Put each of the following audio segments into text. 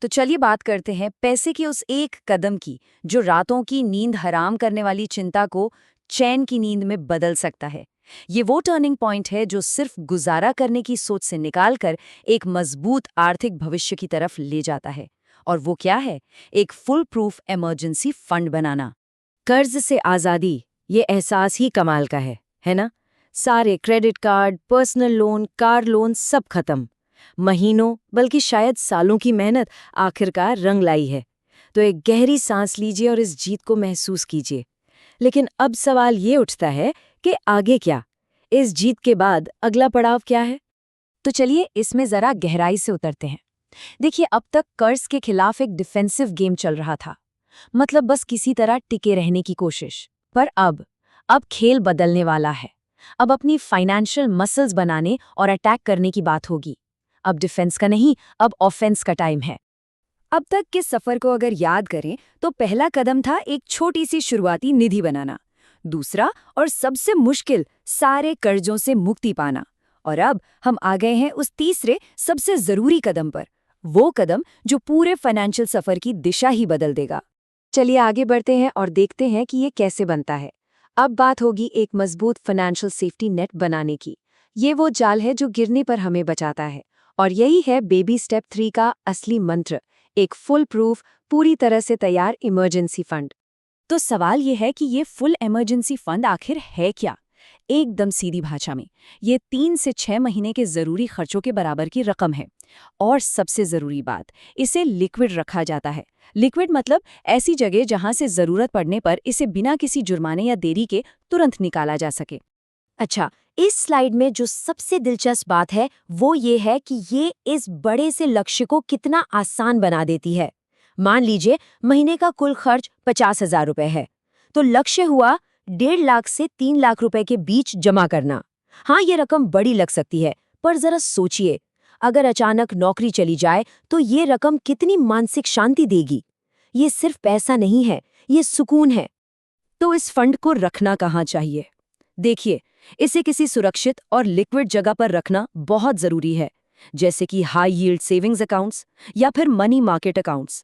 तो चलिए बात करते हैं पैसे के उस एक कदम की जो रातों की नींद हराम करने वाली चिंता को चैन की नींद में बदल सकता है। ये वो टर्निंग पॉइंट है जो सिर्फ गुजारा करने की सोच से निकालकर एक मजबूत आर्थिक भविष्य की तरफ ले जाता है। और वो क्या है? एक फुल प्रूफ इमरजेंसी फंड बनाना। कर्ज से आज़ादी, ये एहसास ही कमाल का है ना? सारे credit card, personal loan, car loan सब खत्म। महीनों बल्कि शायद सालों की मेहनत आखिरकार रंग लाई है। तो एक गहरी सांस लीजिए और इस जीत को महसूस कीजिए। लेकिन अब सवाल ये उठता है कि आगे क्या? इस जीत के बाद अगला पड़ाव क्या है? तो चलिए इसमें जरा गहराई से उतरते हैं। देखिए, अब तक कर्ज के खिलाफ एक डिफेंसिव गेम चल रहा था, मतलब बस किसी तरह टिके रहने की कोशिश। पर अब खेल बदलने वाला है। अब अपनी फाइनेंशियल मसल्स बनाने और अटैक करने की बात होगी। अब डिफेंस का नहीं, अब ऑफेंस का टाइम है। अब तक के सफर को अगर याद करें तो पहला कदम था एक छोटी सी शुरुआती निधि बनाना। दूसरा और सबसे मुश्किल, सारे कर्जों से मुक्ति पाना। और अब हम आ गए हैं उस तीसरे सबसे जरूरी कदम पर, वो कदम जो पूरे फाइनेंशियल सफर की दिशा ही बदल देगा। चलिए आगे बढ़ते हैं और देखते हैं कि ये कैसे बनता है। अब बात होगी एक मजबूत फाइनेंशियल सेफ्टी नेट बनाने की। ये वो जाल है जो गिरने पर हमें बचाता है। और यही है बेबी स्टेप 3 का असली मंत्र, एक फुल प्रूफ, पूरी तरह से तैयार इमरजेंसी फंड। तो सवाल ये है कि ये फुल इमरजेंसी फंड आखिर है क्या? एकदम सीधी भाषा में, ये 3 से 6 महीने के जरूरी खर्चों के बराबर की रकम है। और सबसे जरूरी बात, इसे लिक्विड रखा जाता है। लिक्विड मतलब ऐसी जगह जहां से जरूरत पड़ने पर इसे बिना किसी जुर्माने या देरी के तुरंत निकाला जा सके। अच्छा, इस स्लाइड में जो सबसे दिलचस्प बात है वो ये है कि ये इस बड़े से लक्ष्य को कितना आसान बना देती है। मान लीजिए महीने का कुल खर्च 50,000 रुपए है, तो लक्ष्य हुआ 1.5 लाख से 3 लाख रुपए के बीच जमा करना। हाँ, ये रकम बड़ी लग सकती है, पर जरा सोचिए, अगर अचानक नौकरी चली जाए तो ये रकम कितनी मानसिक शांति देगी। ये सिर्फ पैसा नहीं है, ये सुकून है। तो इस फंड को रखना कहाँ चाहिए? देखिए, इसे किसी सुरक्षित और लिक्विड जगह पर रखना बहुत जरूरी है, जैसे कि हाई यील्ड सेविंग्स अकाउंट्स या फिर मनी मार्केट अकाउंट्स।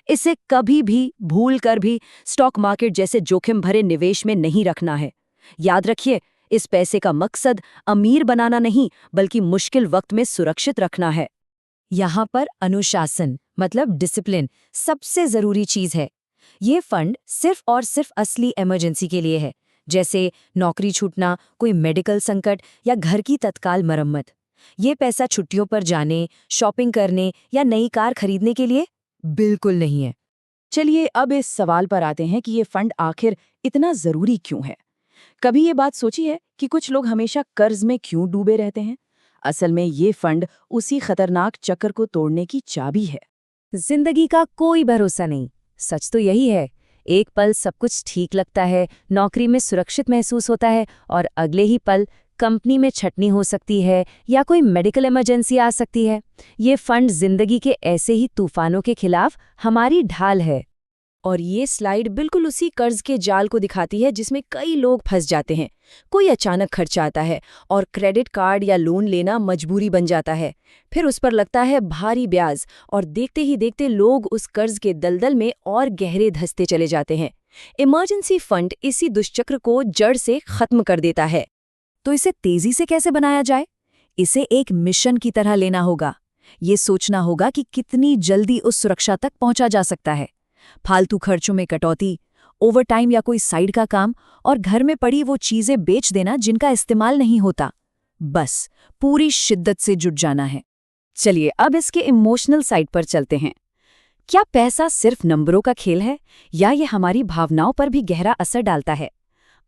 इसे कभी भी भूल कर भी स्टॉक मार्केट जैसे जोखिम भरे निवेश में नहीं रखना है। याद रखिए, इस पैसे का मकसद अमीर बनाना नहीं, बल्कि मुश्किल वक्त में सुरक्षित रखना है। यहाँ पर अनुशासन मतलब डिसिप्लिन सबसे जरूरी चीज है। ये फंड सिर्फ और सिर्फ असली इमरजेंसी के लिए है, जैसे नौकरी छूटना, कोई मेडिकल संकट या घर की तत्काल मरम्मत। ये पैसा छुट्टियों पर जाने, शॉपिंग करने या नई कार खरीदने के लिए बिल्कुल नहीं है। चलिए अब इस सवाल पर आते हैं कि ये फंड आखिर इतना जरूरी क्यों है। कभी ये बात सोची है कि कुछ लोग हमेशा कर्ज में क्यों डूबे रहते हैं? असल में ये फंड उसी खतरनाक चक्र को तोड़ने की चाबी है। जिंदगी का कोई भरोसा नहीं, सच तो यही है। एक पल सब कुछ ठीक लगता है, नौकरी में सुरक्षित महसूस होता है, और अगले ही पल कंपनी में छटनी हो सकती है या कोई मेडिकल इमरजेंसी आ सकती है। ये फंड जिंदगी के ऐसे ही तूफानों के खिलाफ हमारी ढाल है। और ये स्लाइड बिल्कुल उसी कर्ज के जाल को दिखाती है जिसमें कई लोग फंस जाते हैं। कोई अचानक खर्च आता है और क्रेडिट कार्ड या लोन लेना मजबूरी बन जाता है। फिर उस पर लगता है भारी ब्याज, और देखते ही देखते लोग उस कर्ज के दलदल में और गहरे धंसते चले जाते हैं। इमरजेंसी फंड इसी दुष्चक्र को जड़ से खत्म कर देता है। तो इसे तेजी से कैसे बनाया जाए? इसे एक मिशन की तरह लेना होगा। ये सोचना होगा कि कितनी जल्दी उस सुरक्षा तक पहुंचा जा सकता है। फालतू खर्चों में कटौती, ओवरटाइम या कोई साइड का काम, और घर में पड़ी वो चीजें बेच देना जिनका इस्तेमाल नहीं होता। बस पूरी शिद्दत से जुट जाना है। चलिए अब इसके इमोशनल साइड पर चलते हैं। क्या पैसा सिर्फ नंबरों का खेल है, या ये हमारी भावनाओं पर भी गहरा असर डालता है?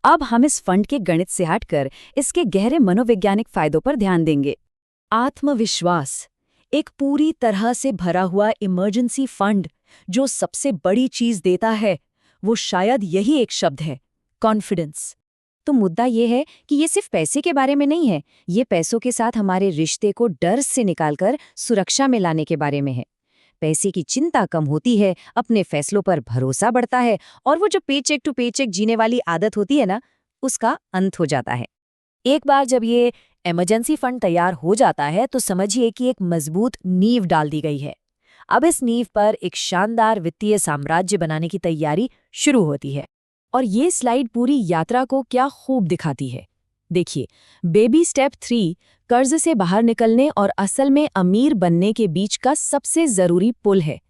अब हम इस फंड के गणित से हटकर इसके गहरे मनोवैज्ञानिक फायदों पर ध्यान देंगे। आत्मविश्वास, एक पूरी तरह से भरा हुआ इमरजेंसी फंड जो सबसे बड़ी चीज देता है, वो शायद यही एक शब्द है, कॉन्फिडेंस। तो मुद्दा ये है कि ये सिर्फ पैसे के बारे में नहीं है, ये पैसों के साथ हमारे रिश्ते को डर से निकालकर सुरक्षा में लाने के बारे में है। पैसे की चिंता कम होती है, अपने फैसलों पर भरोसा बढ़ता है, और वो जो पेचेक टू पेचेक जीने वाली आदत होती है ना, उसका अंत हो जाता है। एक बार जब ये इमरजेंसी फंड तैयार हो जाता है तो समझिए कि एक मजबूत नींव डाल दी गई है। अब इस नींव पर एक शानदार वित्तीय साम्राज्य बनाने की तैयारी शुरू होती है। और ये स्लाइड पूरी यात्रा को क्या खूब दिखाती है। देखिए, बेबी स्टेप 3 कर्ज से बाहर निकलने और असल में अमीर बनने के बीच का सबसे जरूरी पुल है।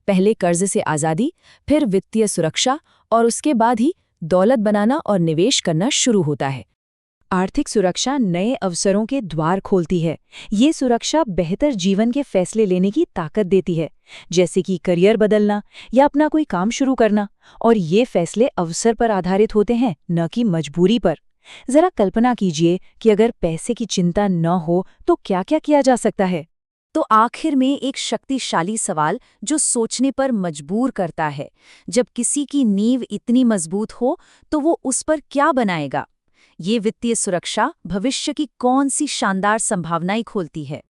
पहले कर्ज से आज़ादी, फिर वित्तीय सुरक्षा और उसके बाद ही दौलत बनाना और निवेश करना शुरू होता है। आर्थिक सुरक्षा नए अवसरों के द्वार खोलती है। ये सुरक्षा बेहतर जीवन के फैसले लेने की ताकत देती है, जैसे कि करियर बदलना या अपना कोई काम शुरू करना। और ये फैसले अवसर पर आधारित होते हैं, न कि मजबूरी पर। जरा कल्पना कीजिए कि अगर पैसे की चिंता न हो तो क्या-क्या किया जा सकता है। तो आखिर में एक शक्तिशाली सवाल जो सोचने पर मजबूर करता है, जब किसी की नींव इतनी मजबूत हो तो वो उस पर क्या बनाएगा? ये वित्तीय सुरक्षा भविष्य की कौन सी शानदार संभावनाएं खोलती है?